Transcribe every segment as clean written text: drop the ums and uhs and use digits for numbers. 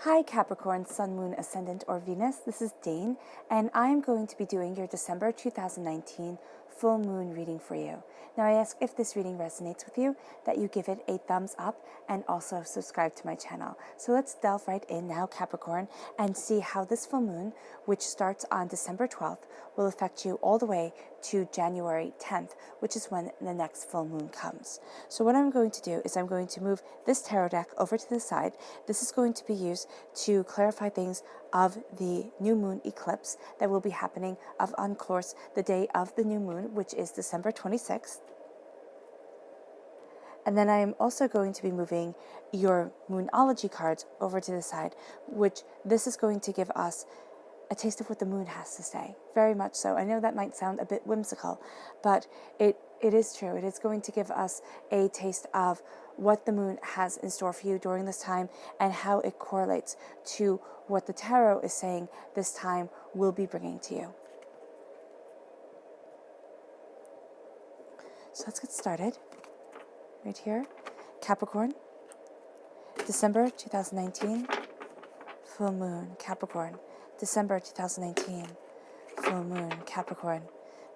Hi Capricorn, Sun, Moon, Ascendant, or Venus. This is Dane, and I'm going to be doing your December 2019 full moon reading for you. Now I ask if this reading resonates with you, that you give it a thumbs up and also subscribe to my channel. So let's delve right in now, Capricorn, and see how this full moon, which starts on December 12th, will affect you all the way to January 10th, which is when the next full moon comes. So what I'm going to do is I'm going to move this tarot deck over to the side. This is going to be used to clarify things of the new moon eclipse that will be happening on course the day of the new moon, which is December 26th. And then I am also going to be moving your Moonology cards over to the side, which this is going to give us a taste of what the moon has to say. Very much so. I know that might sound a bit whimsical, but it is true. It is going to give us a taste of what the moon has in store for you during this time and how it correlates to what the tarot is saying this time will be bringing to you. So let's get started. Right here, Capricorn, December 2019, full moon, Capricorn, December 2019, full moon, Capricorn,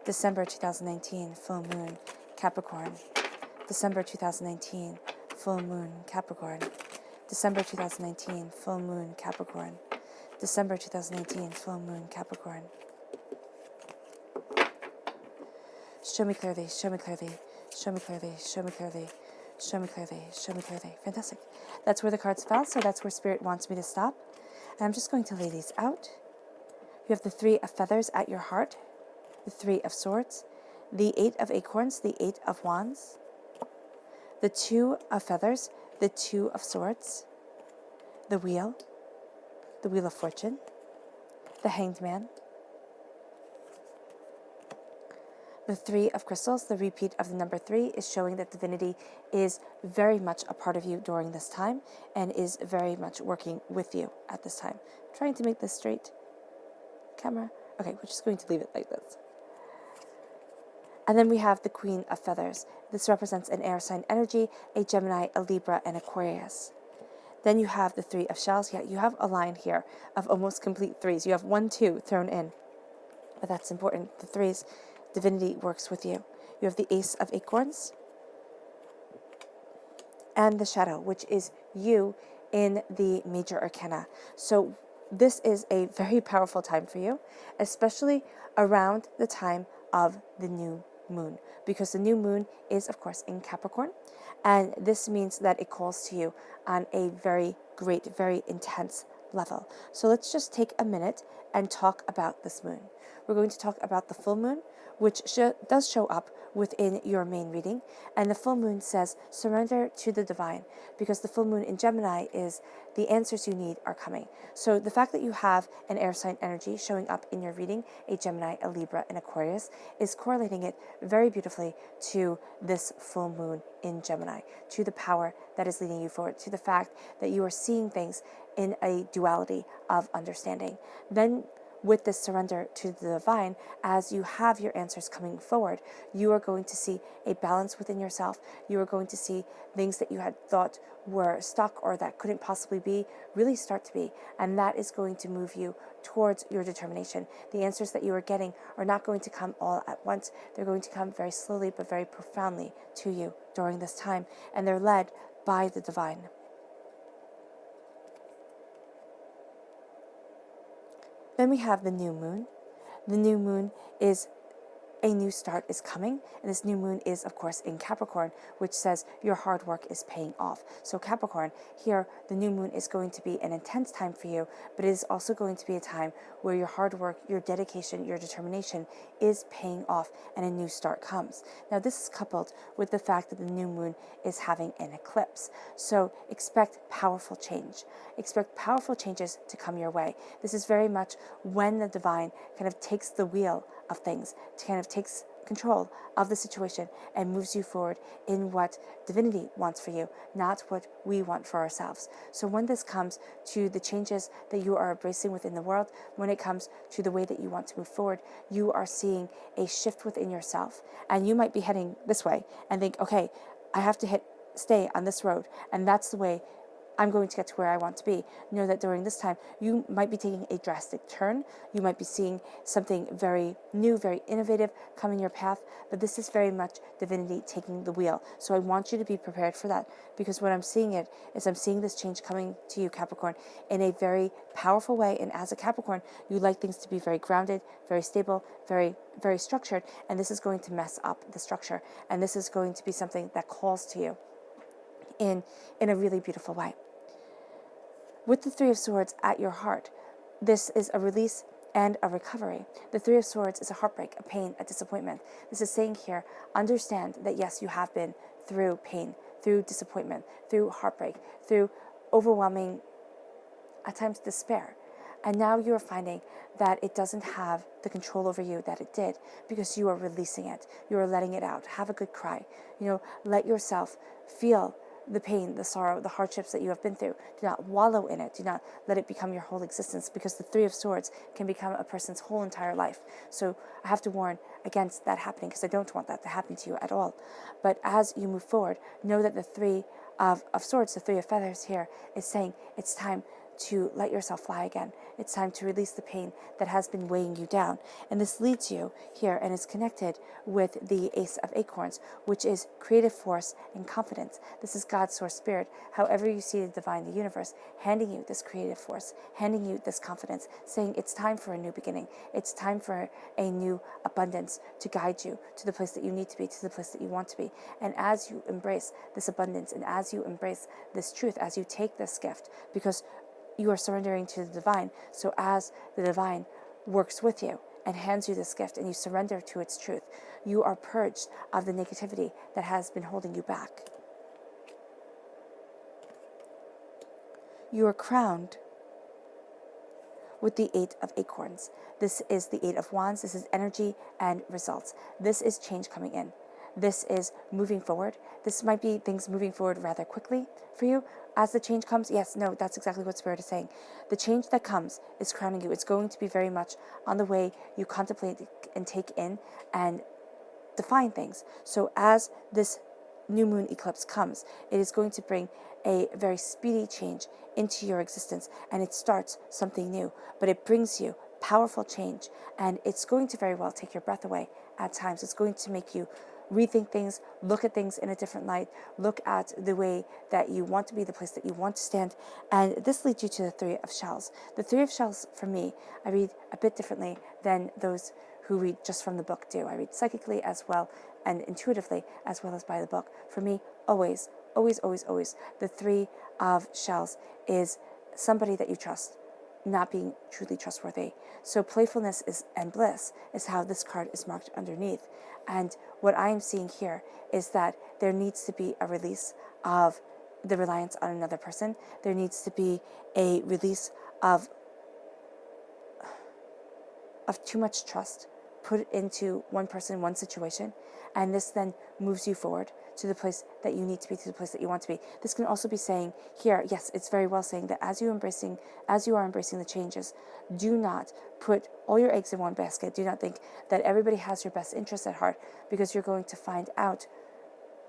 December 2019, full moon, Capricorn, December 2019, full moon, Capricorn, December 2019, full moon, Capricorn, December 2019, full moon, Capricorn. Show me clearly, show me clearly, show me clearly, show me clearly, show me clearly, show me clearly. Fantastic. That's where the cards fell, so that's where Spirit wants me to stop. And I'm just going to lay these out. You have the 3 of feathers at your heart, the 3 of swords, the 8 of acorns, the 8 of wands, the 2 of feathers, the 2 of swords, the wheel of fortune, the hanged man, the 3 of crystals. The repeat of the number 3 is showing that divinity is very much a part of you during this time and is very much working with you at this time. I'm trying to make this straight. Camera. Okay, we're just going to leave it like this. And then we have the Queen of Feathers. This represents an air sign energy, a Gemini, a Libra, and Aquarius. Then you have the 3 of shells. Yeah, you have a line here of almost complete 3s. You have 1, 2 thrown in, but that's important. The 3s, divinity works with you. You have the Ace of acorns and the shadow, which is you in the major arcana. So this is a very powerful time for you, especially around the time of the new moon, because the new moon is, of course, in Capricorn, and this means that it calls to you on a very great, very intense level. So let's just take a minute and talk about this moon. We're going to talk about the full moon, which does show up within your main reading. And the full moon says, surrender to the divine, because the full moon in Gemini is the answers you need are coming. So the fact that you have an air sign energy showing up in your reading, a Gemini, a Libra, and Aquarius, is correlating it very beautifully to this full moon in Gemini, to the power that is leading you forward, to the fact that you are seeing things in a duality of understanding. Then with this surrender to the divine, as you have your answers coming forward, you are going to see a balance within yourself. You are going to see things that you had thought were stuck or that couldn't possibly be, really start to be. And that is going to move you towards your determination. The answers that you are getting are not going to come all at once. They're going to come very slowly but very profoundly to you during this time. And they're led by the divine. Then we have the new moon. The new moon is a new start is coming, and this new moon is, of course, in Capricorn, which says your hard work is paying off. So Capricorn, here, the new moon is going to be an intense time for you, but it is also going to be a time where your hard work, your dedication, your determination is paying off, and a new start comes. Now, this is coupled with the fact that the new moon is having an eclipse. So expect powerful change. Expect powerful changes to come your way. This is very much when the divine kind of takes the wheel of things, to kind of takes control of the situation and moves you forward in what divinity wants for you, not what we want for ourselves. So when this comes to the changes that you are embracing within the world, when it comes to the way that you want to move forward, you are seeing a shift within yourself. And you might be heading this way and think, okay, I have to stay on this road, and that's the way I'm going to get to where I want to be. Know that during this time, you might be taking a drastic turn. You might be seeing something very new, very innovative come in your path, but this is very much divinity taking the wheel. So I want you to be prepared for that, because what I'm seeing it is I'm seeing this change coming to you, Capricorn, in a very powerful way. And as a Capricorn, you like things to be very grounded, very stable, very, very structured. And this is going to mess up the structure. And this is going to be something that calls to you in a really beautiful way. With the Three of Swords at your heart, this is a release and a recovery. The Three of Swords is a heartbreak, a pain, a disappointment. This is saying here, understand that yes, you have been through pain, through disappointment, through heartbreak, through overwhelming, at times, despair. And now you are finding that it doesn't have the control over you that it did, because you are releasing it. You are letting it out. Have a good cry. Let yourself feel the pain, the sorrow, the hardships that you have been through. Do not wallow in it. Do not let it become your whole existence, because the Three of Swords can become a person's whole entire life. So I have to warn against that happening, because I don't want that to happen to you at all. But as you move forward, know that the Three of Swords, the Three of Feathers here, is saying it's time to let yourself fly again. It's time to release the pain that has been weighing you down. And this leads you here and is connected with the Ace of Acorns, which is creative force and confidence. This is God's source spirit, however you see the divine, the universe, handing you this creative force, handing you this confidence, saying it's time for a new beginning. It's time for a new abundance to guide you to the place that you need to be, to the place that you want to be. And as you embrace this abundance, and as you embrace this truth, as you take this gift, because you are surrendering to the divine. So as the divine works with you and hands you this gift, and you surrender to its truth, you are purged of the negativity that has been holding you back. You are crowned with the Eight of Acorns. This is the Eight of Wands. This is energy and results. This is change coming in. This is moving forward. This might be things moving forward rather quickly for you. As the change comes, yes, no, that's exactly what Spirit is saying. The change that comes is crowning you. It's going to be very much on the way you contemplate and take in and define things. So as this new moon eclipse comes, it is going to bring a very speedy change into your existence, and it starts something new, but it brings you powerful change, and it's going to very well take your breath away at times. It's going to make you rethink things, look at things in a different light, look at the way that you want to be, the place that you want to stand. And this leads you to the Three of Shells. The Three of Shells, for me, I read a bit differently than those who read just from the book do. I read psychically as well and intuitively as well as by the book. For me, always, always, always, always, the Three of Shells is somebody that you trust not being truly trustworthy. So playfulness and bliss is how this card is marked underneath. And what I am seeing here is that there needs to be a release of the reliance on another person. There needs to be a release of too much trust put into one person, one situation, and this then moves you forward to the place that you need to be, to the place that you want to be. This can also be saying here, yes, it's very well saying that as you are embracing the changes, do not put all your eggs in one basket. Do not think that everybody has your best interests at heart, because you're going to find out,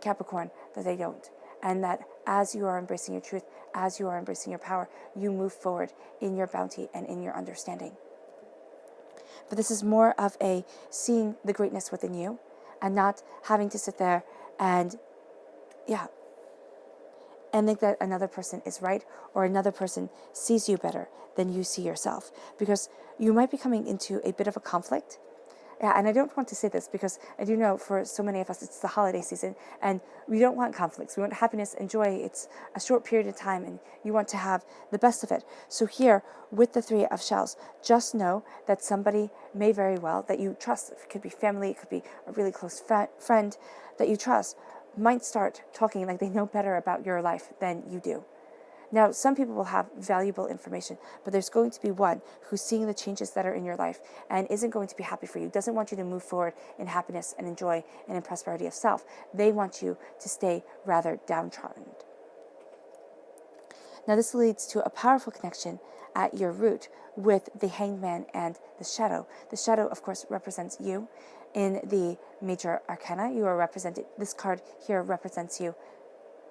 Capricorn, that they don't. And that as you are embracing your truth, as you are embracing your power, you move forward in your bounty and in your understanding. But this is more of a seeing the greatness within you and not having to sit there and think that another person is right or another person sees you better than you see yourself, because you might be coming into a bit of a conflict. Yeah, and I don't want to say this because I do know for so many of us it's the holiday season and we don't want conflicts. We want happiness and joy. It's a short period of time and you want to have the best of it. So here with the Three of Shells, just know that somebody may very well that you trust, it could be family, it could be a really close friend that you trust, might start talking like they know better about your life than you do. Now, some people will have valuable information, but there's going to be one who's seeing the changes that are in your life and isn't going to be happy for you, doesn't want you to move forward in happiness and in joy and in prosperity of self. They want you to stay rather downtrodden. Now, this leads to a powerful connection at your root with the Hanged Man and the Shadow. The Shadow, of course, represents you. In the major arcana, you are represented. This card here represents you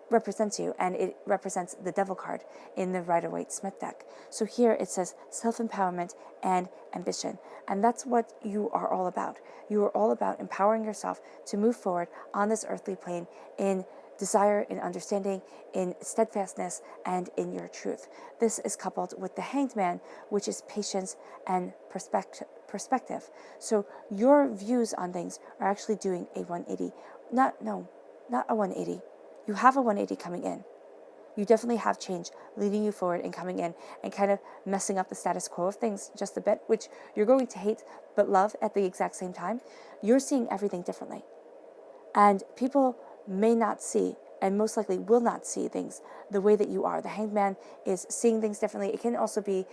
represents you, and it represents the Devil card in the Rider-Waite-Smith deck. So here it says self-empowerment and ambition, and that's what you are all about. You are all about empowering yourself to move forward on this earthly plane in desire, in understanding, in steadfastness, and in your truth. This is coupled with the Hanged Man, which is patience and perspective. So your views on things are actually doing a 180. Not a 180. You have a 180 coming in. You definitely have change leading you forward and coming in and kind of messing up the status quo of things just a bit, which you're going to hate but love at the exact same time. You're seeing everything differently. And people may not see, and most likely will not see things the way that you are. The Hanged Man is seeing things differently. It can also be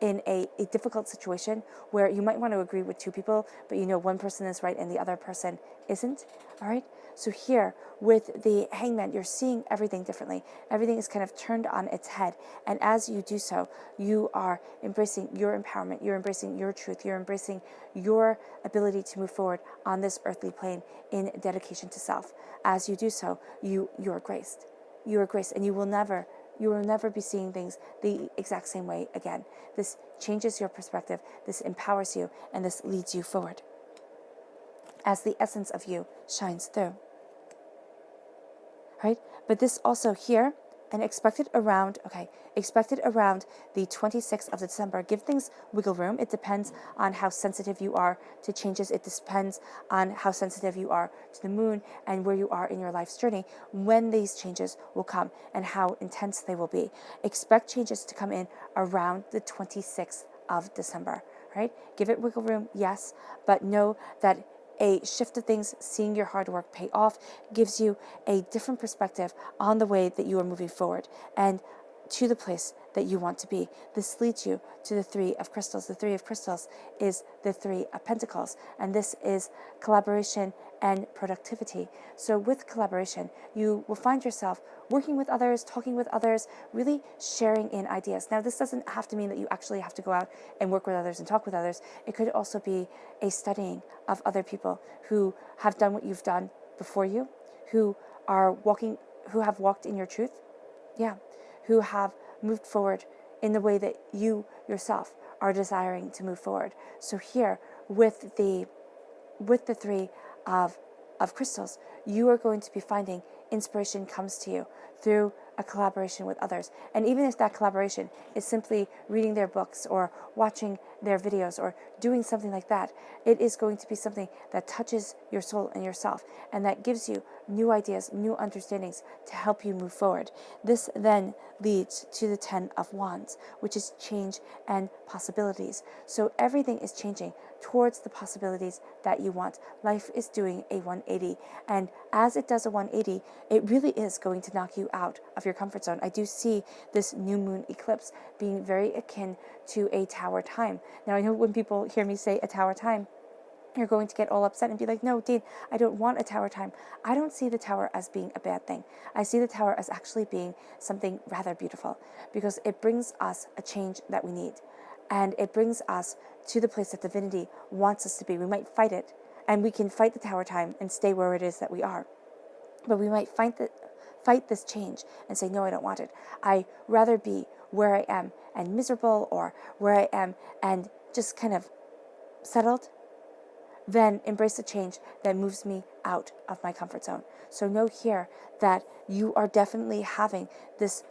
in a difficult situation where you might want to agree with two people, but you know one person is right and the other person isn't. All right? So here, with the Hangman, you're seeing everything differently. Everything is kind of turned on its head. And as you do so, you are embracing your empowerment. You're embracing your truth. You're embracing your ability to move forward on this earthly plane in dedication to self. As you do so, you are graced. You are graced, and you will never be seeing things the exact same way again. This changes your perspective. This empowers you, and this leads you forward as the essence of you shines through. Right? But this also here, and expected around the 26th of December. Give things wiggle room. It depends on how sensitive you are to changes. It depends on how sensitive you are to the moon and where you are in your life's journey when these changes will come and how intense they will be. Expect changes to come in around the 26th of December, right? Give it wiggle room, yes, but know that a shift of things, seeing your hard work pay off, gives you a different perspective on the way that you are moving forward and to the place that you want to be. This leads you to the Three of Crystals. The Three of Crystals is the Three of Pentacles, and this is collaboration and productivity. So with collaboration, you will find yourself working with others, talking with others, really sharing in ideas. Now, this doesn't have to mean that you actually have to go out and work with others and talk with others. It could also be a studying of other people who have done what you've done before you, who have walked in your truth, who have moved forward in the way that you yourself are desiring to move forward. So here, with the Three of Crystals, you are going to be finding inspiration comes to you through a collaboration with others. And even if that collaboration is simply reading their books or watching their videos or doing something like that, it is going to be something that touches your soul and yourself, and that gives you new ideas, new understandings to help you move forward. This then leads to the Ten of Wands, which is change and possibilities. So everything is changing towards the possibilities that you want. Life is doing a 180, and as it does a 180, it really is going to knock you out of your comfort zone. I do see this new moon eclipse being very akin to a tower time. Now, I know when people hear me say a tower time, you're going to get all upset and be like, no, Dean, I don't want a tower time. I don't see the tower as being a bad thing. I see the tower as actually being something rather beautiful, because it brings us a change that we need. And it brings us to the place that divinity wants us to be. We might fight it, and we can fight the tower time and stay where it is that we are. But we might fight this change and say, no, I don't want it. I rather be where I am and miserable, or where I am and just kind of settled, than embrace the change that moves me out of my comfort zone. So know here that you are definitely having this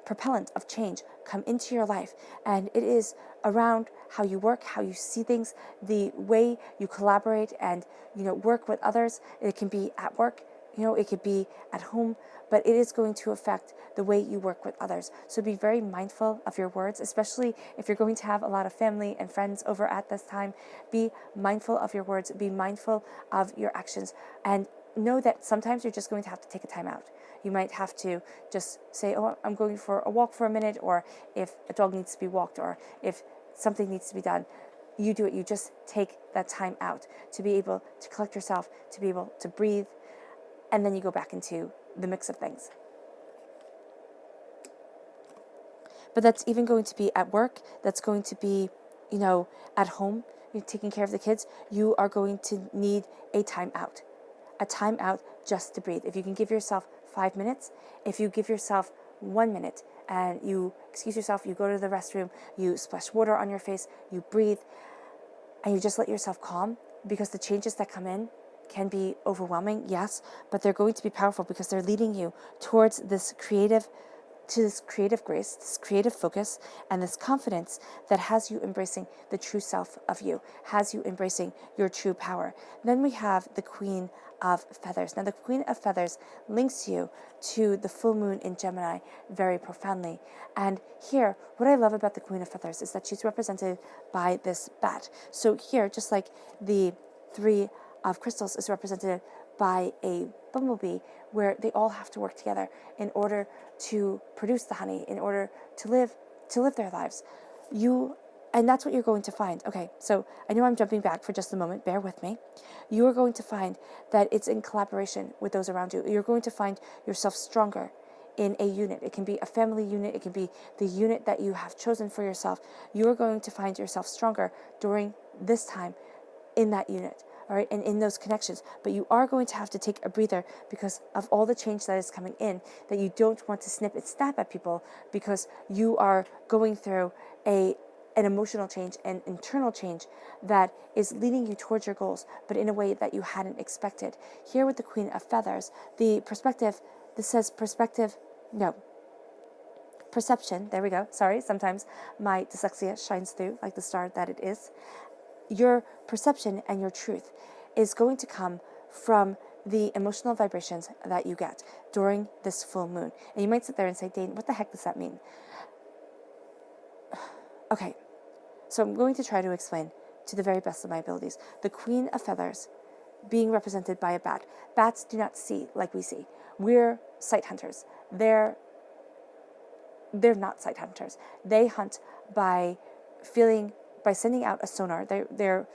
propellant of change come into your life, and it is around how you work, how you see things, the way you collaborate and work with others. It can be at work, it could be at home, but it is going to affect the way you work with others. So be very mindful of your words, especially if you're going to have a lot of family and friends over at this time. Be mindful of your words, be mindful of your actions, and know that sometimes you're just going to have to take a time out. You might have to just say, oh, I'm going for a walk for a minute, or if a dog needs to be walked, or if something needs to be done, you do it. You just take that time out to be able to collect yourself, to be able to breathe, and then you go back into the mix of things. But that's even going to be at work, that's going to be, at home, you're taking care of the kids, you are going to need a time out. a time out just to breathe. If you can give yourself 5 minutes, if you give yourself 1 minute and you excuse yourself, you go to the restroom, you splash water on your face, you breathe, and you just let yourself calm, because the changes that come in can be overwhelming, yes, but they're going to be powerful because they're leading you towards this creative grace, this creative focus, and this confidence that has you embracing the true self of you, has you embracing your true power. Then we have the Queen of Feathers. Now, the Queen of Feathers links you to the full moon in Gemini very profoundly. And here, what I love about the Queen of Feathers is that she's represented by this bat. So here, just like the Three of Crystals is represented by a bumblebee, where they all have to work together in order to produce the honey, in order to live their lives. And that's what you're going to find. Okay, so I know I'm jumping back for just a moment, bear with me. You are going to find that it's in collaboration with those around you. You're going to find yourself stronger in a unit. It can be a family unit, it can be the unit that you have chosen for yourself. You are going to find yourself stronger during this time in that unit. All right, and in those connections. But you are going to have to take a breather because of all the change that is coming in, that you don't want to snip and snap at people, because you are going through an emotional change and internal change that is leading you towards your goals, but in a way that you hadn't expected. Here with the Queen of Feathers, the perspective, this says perspective, no, perception, there we go. Sorry, sometimes my dyslexia shines through like the star that it is. Your perception and your truth is going to come from the emotional vibrations that you get during this full moon. And you might sit there and say, Dane, what the heck does that mean? Okay, so I'm going to try to explain to the very best of my abilities. The Queen of Feathers being represented by a bat. Bats do not see like we see. We're sight hunters. They're not sight hunters. They hunt by sending out a sonar. They're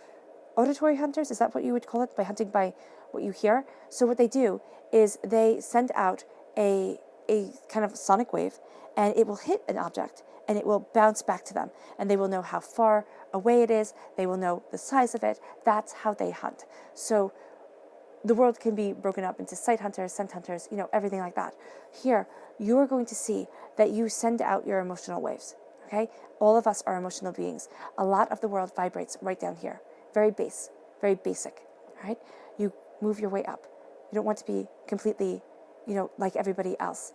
auditory hunters, is that what you would call it? By hunting by what you hear. So what they do is they send out a kind of sonic wave, and it will hit an object and it will bounce back to them, and they will know how far away it is, they will know the size of it. That's how they hunt. So the world can be broken up into sight hunters, scent hunters, everything like that. Here, you're going to see that you send out your emotional waves. Okay? All of us are emotional beings. A lot of the world vibrates right down here. Very base, very basic. Right? You move your way up. You don't want to be completely, like everybody else.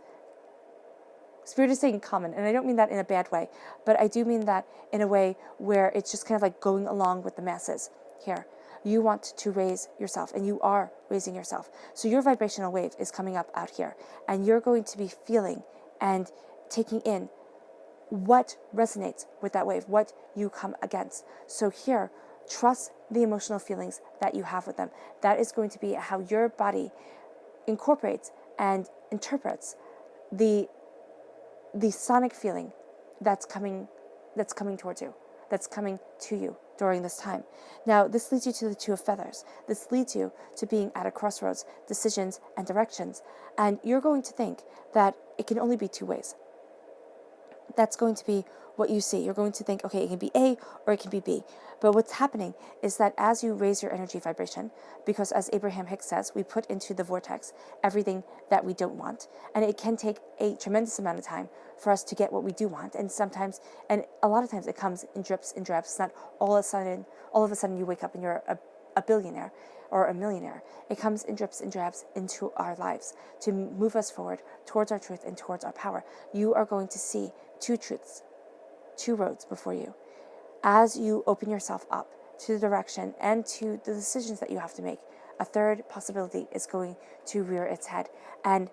Spirit is saying common, and I don't mean that in a bad way, but I do mean that in a way where it's just kind of like going along with the masses. Here, you want to raise yourself, and you are raising yourself. So your vibrational wave is coming up out here, and you're going to be feeling and taking in what resonates with that wave, what you come against. So here, trust the emotional feelings that you have with them. That is going to be how your body incorporates and interprets the sonic feeling that's coming towards you, that's coming to you during this time. Now, this leads you to the Two of Feathers. This leads you to being at a crossroads, decisions and directions. And you're going to think that it can only be two ways. That's going to be what you see. You're going to think, okay, it can be A or it can be B. But what's happening is that as you raise your energy vibration, because as Abraham Hicks says, we put into the vortex everything that we don't want. And it can take a tremendous amount of time for us to get what we do want. And a lot of times it comes in drips and drabs. It's not all of a sudden you wake up and you're a billionaire or a millionaire. It comes in drips and drabs into our lives to move us forward towards our truth and towards our power. You are going to see two truths, two roads before you. As you open yourself up to the direction and to the decisions that you have to make, a third possibility is going to rear its head. And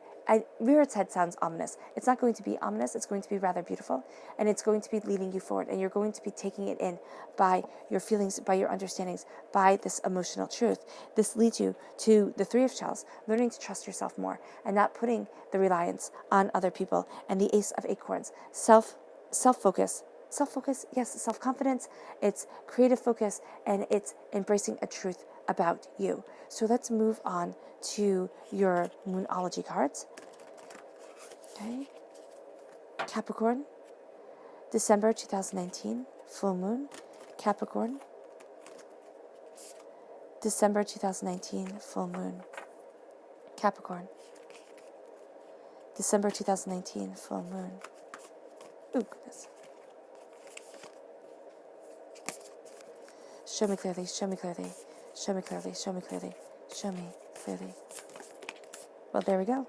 rear its head sounds ominous. It's not going to be ominous. It's going to be rather beautiful. And it's going to be leading you forward. And you're going to be taking it in by your feelings, by your understandings, by this emotional truth. This leads you to the Three of Shells, learning to trust yourself more and not putting the reliance on other people. And the Ace of Acorns, self-focus, yes, self-confidence, it's creative focus, and it's embracing a truth about you. So let's move on to your Moonology cards. Okay. Capricorn, December 2019, full moon. Capricorn, December 2019, full moon. Capricorn, December 2019, full moon. Ooh, goodness. Show me clearly, show me clearly, show me clearly, show me clearly, show me clearly. Well, there we go.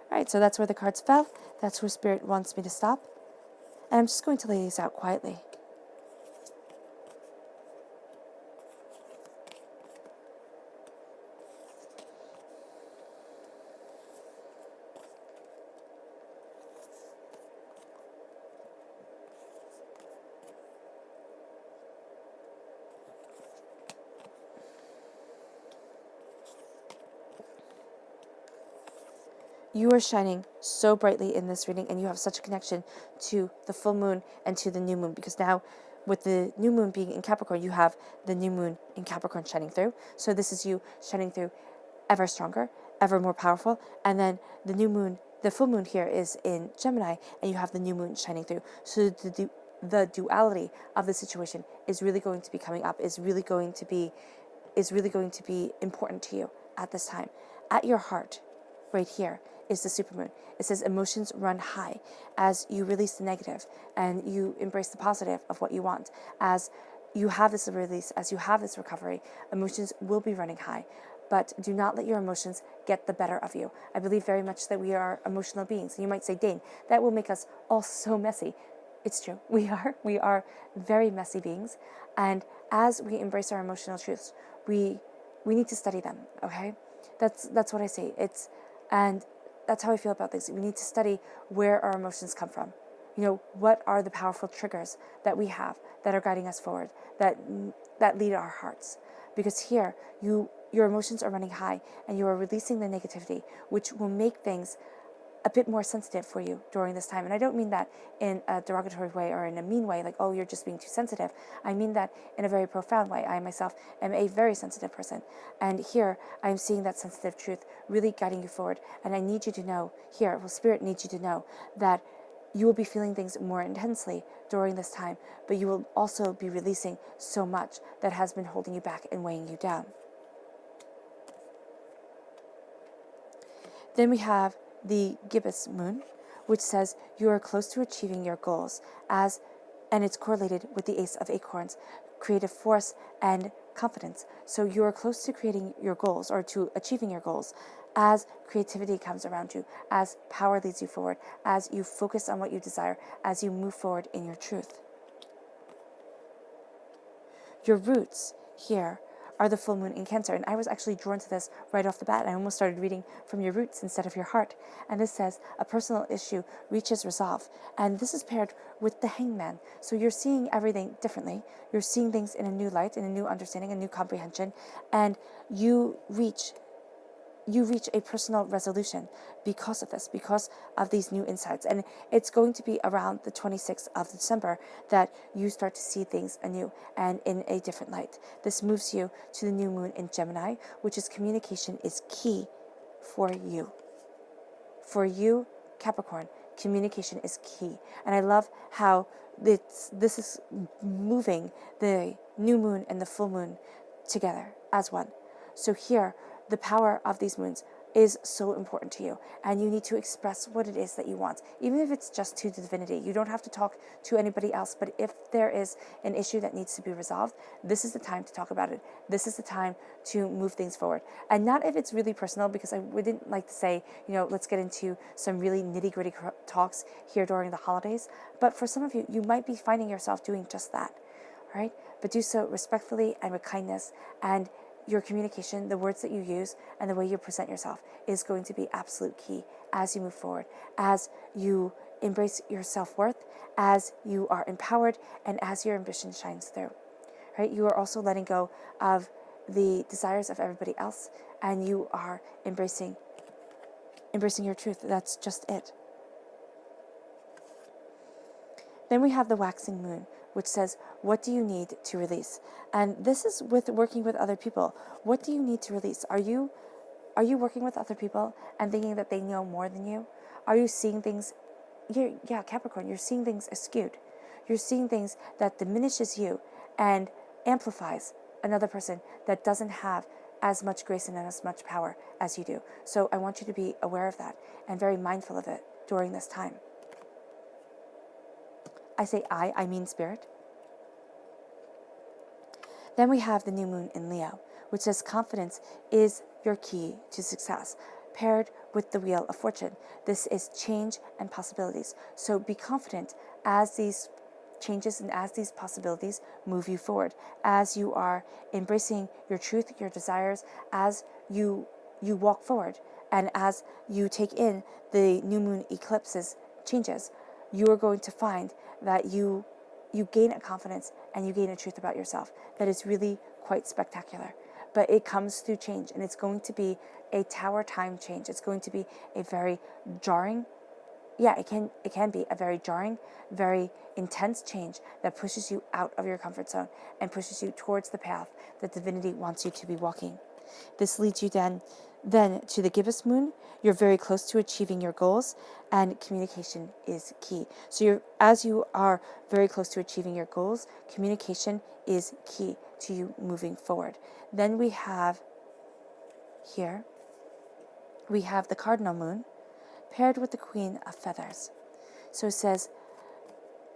All right, so that's where the cards fell. That's where Spirit wants me to stop. And I'm just going to lay these out quietly. You are shining so brightly in this reading, and you have such a connection to the full moon and to the new moon, because now with the new moon being in Capricorn, you have the new moon in Capricorn shining through. So this is you shining through ever stronger, ever more powerful. And then the new moon, the full moon here is in Gemini, and you have the new moon shining through. So the duality of the situation is really going to be coming up, is really going to be important to you at this time. At your heart, right here, is the supermoon. It says emotions run high as you release the negative and you embrace the positive of what you want. As you have this release, as you have this recovery, emotions will be running high. But do not let your emotions get the better of you. I believe very much that we are emotional beings. You might say, Dane, that will make us all so messy. It's true. We are very messy beings. And as we embrace our emotional truths, we need to study them, okay? That's what I say. And that's how I feel about things. We need to study where our emotions come from. You know, what are the powerful triggers that we have that are guiding us forward, that lead our hearts? Because here, your emotions are running high and you are releasing the negativity, which will make things a bit more sensitive for you during this time. And I don't mean that in a derogatory way or in a mean way, like, oh, you're just being too sensitive. I mean that in a very profound way. I myself am a very sensitive person. And here I'm seeing that sensitive truth really guiding you forward. And I need you to know here, well, Spirit needs you to know that you will be feeling things more intensely during this time, but you will also be releasing so much that has been holding you back and weighing you down. Then we have the gibbous moon, which says you are close to achieving your goals, and it's correlated with the Ace of Acorns, creative force and confidence. So you are close to creating your goals or to achieving your goals as creativity comes around you, as power leads you forward, as you focus on what you desire, as you move forward in your truth. Your roots here are the full moon in Cancer. And I was actually drawn to this right off the bat. I almost started reading from your roots instead of your heart. And this says a personal issue reaches resolve. And this is paired with the Hangman. So you're seeing everything differently. You're seeing things in a new light, in a new understanding, a new comprehension. And you reach a personal resolution because of this, because of these new insights. And it's going to be around the 26th of December that you start to see things anew and in a different light. This moves you to the new moon in Gemini, which is communication is key for you. For you, Capricorn, communication is key. And I love how this is moving the new moon and the full moon together as one. So here, the power of these moons is so important to you, and you need to express what it is that you want, even if it's just to the divinity. You don't have to talk to anybody else, but if there is an issue that needs to be resolved, this is the time to talk about it. This is the time to move things forward. And not if it's really personal, because I wouldn't like to say, let's get into some really nitty-gritty talks here during the holidays, but for some of you, you might be finding yourself doing just that, all right? But do so respectfully and with kindness, and your communication, the words that you use, and the way you present yourself is going to be absolute key as you move forward, as you embrace your self-worth, as you are empowered, and as your ambition shines through. Right? You are also letting go of the desires of everybody else, and you are embracing your truth. That's just it. Then we have the waxing moon, which says, what do you need to release? And this is with working with other people. What do you need to release? Are you working with other people and thinking that they know more than you? Are you seeing things? Capricorn, you're seeing things askewed. You're seeing things that diminishes you and amplifies another person that doesn't have as much grace and as much power as you do. So I want you to be aware of that and very mindful of it during this time. I say I mean spirit. Then we have the new moon in Leo, which says confidence is your key to success, paired with the wheel of fortune. This is change and possibilities. So be confident as these changes and as these possibilities move you forward, as you are embracing your truth, your desires, as you walk forward, and as you take in the new moon eclipses changes, you are going to find that you gain a confidence and you gain a truth about yourself that is really quite spectacular. But it comes through change, and it's going to be a tower time change. It's going to be a very jarring, it can be a very jarring, very intense change that pushes you out of your comfort zone and pushes you towards the path that divinity wants you to be walking. This leads you then to the gibbous moon. You're very close to achieving your goals, and communication is key. So as you are very close to achieving your goals, communication is key to you moving forward. Then we have the cardinal moon paired with the queen of feathers. So it says,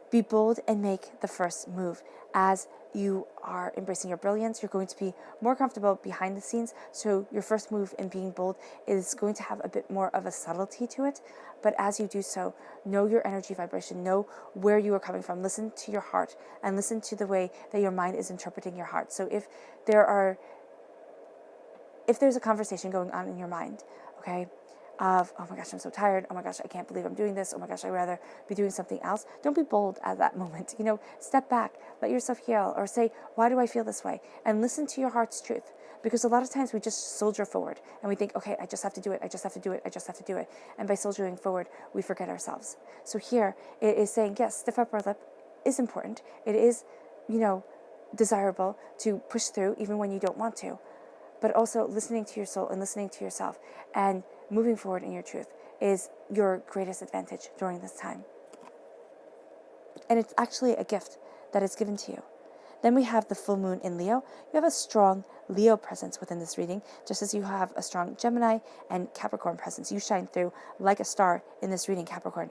be bold and make the first move. As you are embracing your brilliance, you're going to be more comfortable behind the scenes. So your first move in being bold is going to have a bit more of a subtlety to it. But as you do so, know your energy vibration, know where you are coming from. Listen to your heart and listen to the way that your mind is interpreting your heart. So if there's a conversation going on in your mind, okay, of, oh my gosh, I'm so tired, oh my gosh, I can't believe I'm doing this, oh my gosh, I'd rather be doing something else. Don't be bold at that moment. Step back, let yourself heal, or say, why do I feel this way? And listen to your heart's truth. Because a lot of times we just soldier forward and we think, okay, I just have to do it, I just have to do it, I just have to do it. And by soldiering forward, we forget ourselves. So here it is saying, yes, stiff upper lip is important. It is, desirable to push through even when you don't want to. But also listening to your soul and listening to yourself and moving forward in your truth is your greatest advantage during this time. And it's actually a gift that is given to you. Then we have the full moon in Leo. You have a strong Leo presence within this reading, just as you have a strong Gemini and Capricorn presence. You shine through like a star in this reading, Capricorn.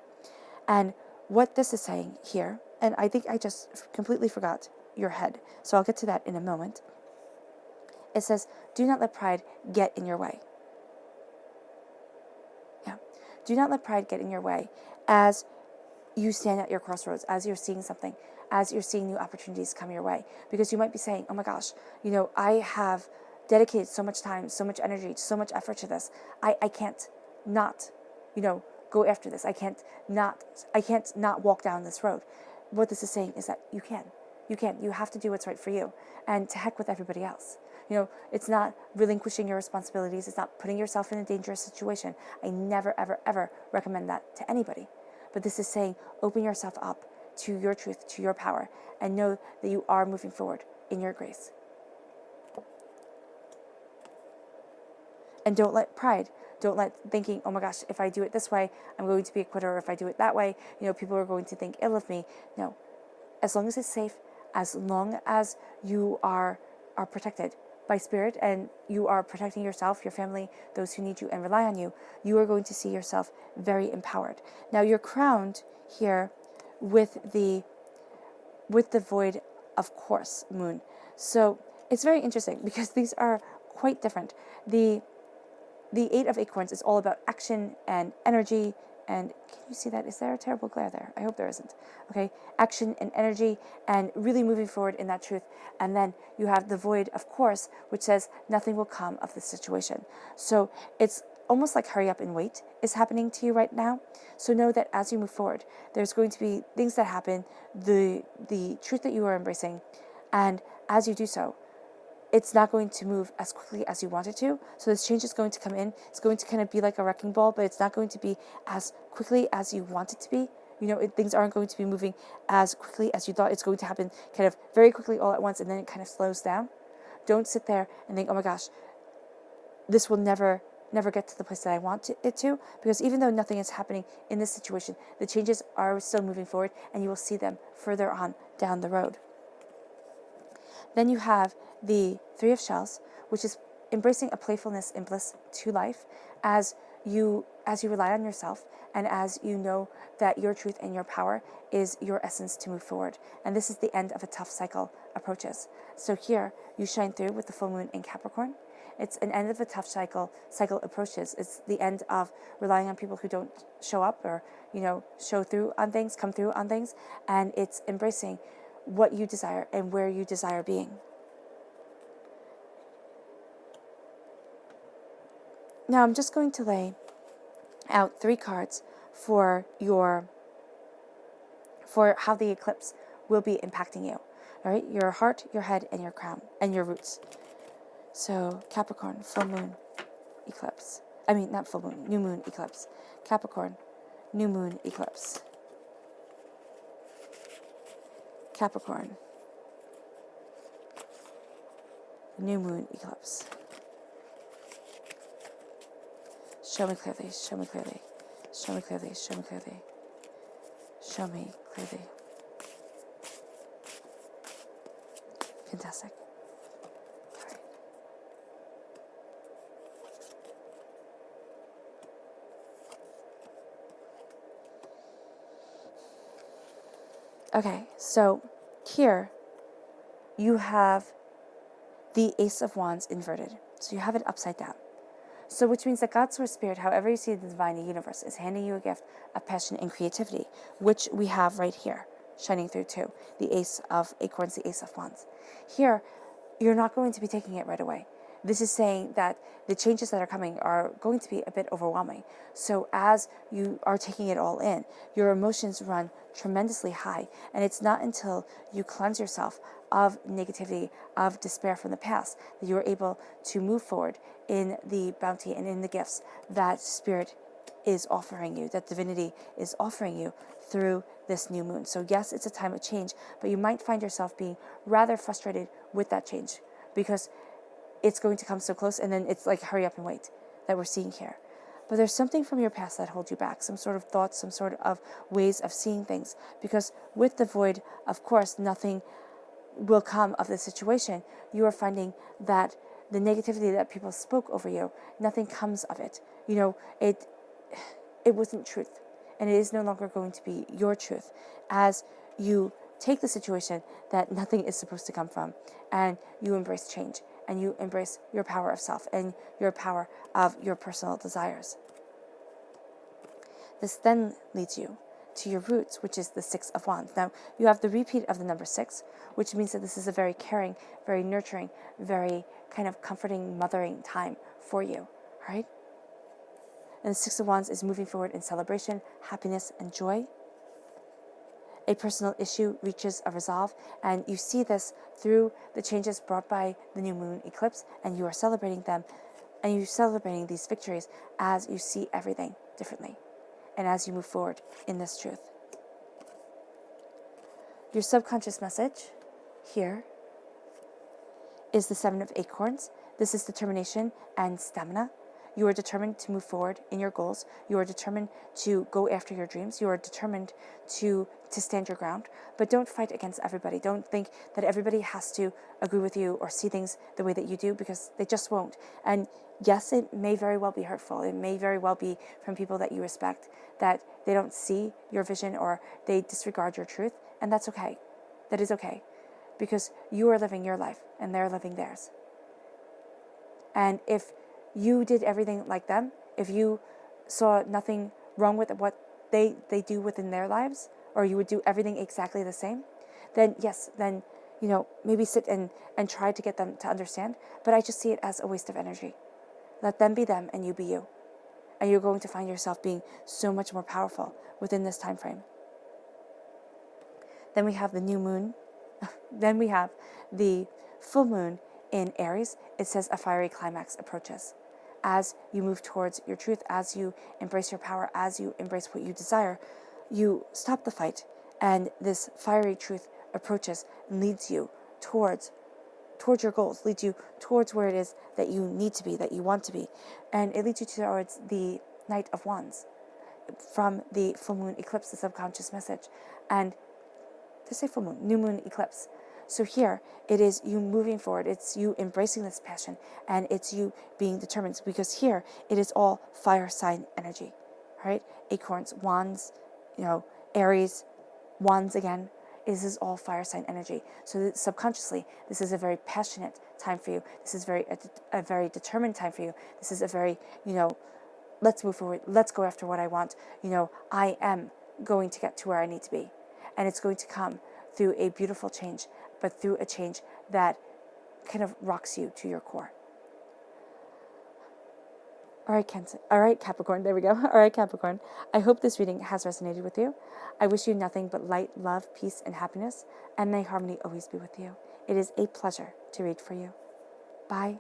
And what this is saying here, and I think I just completely forgot your head, so I'll get to that in a moment. It says, do not let pride get in your way. Do not let pride get in your way as you stand at your crossroads, as you're seeing something, as you're seeing new opportunities come your way. Because you might be saying, oh my gosh, I have dedicated so much time, so much energy, so much effort to this. I can't not, go after this. I can't not walk down this road. What this is saying is that you can. You have to do what's right for you. And to heck with everybody else. It's not relinquishing your responsibilities. It's not putting yourself in a dangerous situation. I never, ever, ever recommend that to anybody. But this is saying, open yourself up to your truth, to your power, and know that you are moving forward in your grace. And don't let thinking, oh my gosh, if I do it this way, I'm going to be a quitter, or if I do it that way, people are going to think ill of me. No. As long as it's safe, as long as you are protected by spirit and you are protecting yourself, your family, those who need you and rely on you, you are going to see yourself very empowered. Now you're crowned here with the void of course moon. So it's very interesting because these are quite different. The Eight of Acorns is all about action and energy. And can you see that? Is there a terrible glare there? I hope there isn't. Okay, action and energy and really moving forward in that truth. And then you have the void, of course, which says nothing will come of this situation. So it's almost like hurry up and wait is happening to you right now. So know that as you move forward, there's going to be things that happen, the truth that you are embracing. And as you do so, it's not going to move as quickly as you want it to. So this change is going to come in. It's going to kind of be like a wrecking ball, but it's not going to be as quickly as you want it to be. Things aren't going to be moving as quickly as you thought. It's going to happen kind of very quickly all at once, and then it kind of slows down. Don't sit there and think, oh my gosh, this will never get to the place that I want it to, because even though nothing is happening in this situation, the changes are still moving forward, and you will see them further on down the road. Then you have the Three of Shells, which is embracing a playfulness and bliss to life as you rely on yourself, and as you know that your truth and your power is your essence to move forward. And this is the end of a tough cycle approaches. So here you shine through with the full moon in Capricorn. It's an end of a tough cycle approaches. It's the end of relying on people who don't show up, or show through on things, come through on things, and it's embracing what you desire and where you desire being. Now I'm just going to lay out 3 cards for how the eclipse will be impacting you. All right, your heart, your head, and your crown, and your roots. So Capricorn, full moon, eclipse. I mean, not full moon, new moon, eclipse. Capricorn, new moon, eclipse. Capricorn, new moon, eclipse. Show me clearly, show me clearly, show me clearly, show me clearly, show me clearly. Fantastic. All right. Okay, so here you have the Ace of Wands inverted. So you have it upside down. So which means that God's Source Spirit, however you see the divine universe, is handing you a gift of passion and creativity, which we have right here, shining through too. The Ace of Acorns, the Ace of Wands. Here, you're not going to be taking it right away. This is saying that the changes that are coming are going to be a bit overwhelming. So as you are taking it all in, your emotions run tremendously high. And it's not until you cleanse yourself of negativity, of despair from the past, that you are able to move forward in the bounty and in the gifts that Spirit is offering you, that divinity is offering you through this new moon. So yes, it's a time of change, but you might find yourself being rather frustrated with that change, because it's going to come so close, and then it's like hurry up and wait that we're seeing here. But there's something from your past that holds you back, some sort of thoughts, some sort of ways of seeing things, because with the void, of course, nothing will come of the situation. You are finding that the negativity that people spoke over you, nothing comes of it. It wasn't truth, and it is no longer going to be your truth, as you take the situation that nothing is supposed to come from, and you embrace change, and you embrace your power of self and your power of your personal desires. This then leads you to your roots, which is the Six of Wands. Now, you have the repeat of the number 6, which means that this is a very caring, very nurturing, very kind of comforting, mothering time for you, right? And the Six of Wands is moving forward in celebration, happiness, and joy. A personal issue reaches a resolve, and you see this through the changes brought by the new moon eclipse, and you are celebrating them, and you're celebrating these victories as you see everything differently, and as you move forward in this truth. Your subconscious message here is the Seven of Acorns. This is determination and stamina. You are determined to move forward in your goals. You are determined to go after your dreams. You are determined to stand your ground. But don't fight against everybody. Don't think that everybody has to agree with you or see things the way that you do, because they just won't. And yes, it may very well be hurtful. It may very well be from people that you respect, that they don't see your vision or they disregard your truth. And that's okay. That is okay. Because you are living your life and they're living theirs. And if you did everything like them, if you saw nothing wrong with what they do within their lives, or you would do everything exactly the same, then yes, then, maybe sit and try to get them to understand. But I just see it as a waste of energy. Let them be them and you be you. And you're going to find yourself being so much more powerful within this time frame. Then we have the new moon. Then we have the full moon in Aries. It says a fiery climax approaches. As you move towards your truth, as you embrace your power, as you embrace what you desire, you stop the fight, and this fiery truth approaches and leads you towards your goals, leads you towards where it is that you need to be, that you want to be. And it leads you towards the Knight of Wands from the full moon eclipse, the subconscious message. And to say full moon, new moon eclipse. So here, it is you moving forward. It's you embracing this passion, and it's you being determined, because here it is all fire sign energy, right? Acorns, wands, Aries, wands again. This is all fire sign energy. So subconsciously, this is a very passionate time for you. This is a very determined time for you. This is a very, let's move forward. Let's go after what I want. I am going to get to where I need to be. And it's going to come through a beautiful change, but through a change that kind of rocks you to your core. All right, Capricorn. There we go. All right, Capricorn. I hope this reading has resonated with you. I wish you nothing but light, love, peace, and happiness, and may harmony always be with you. It is a pleasure to read for you. Bye.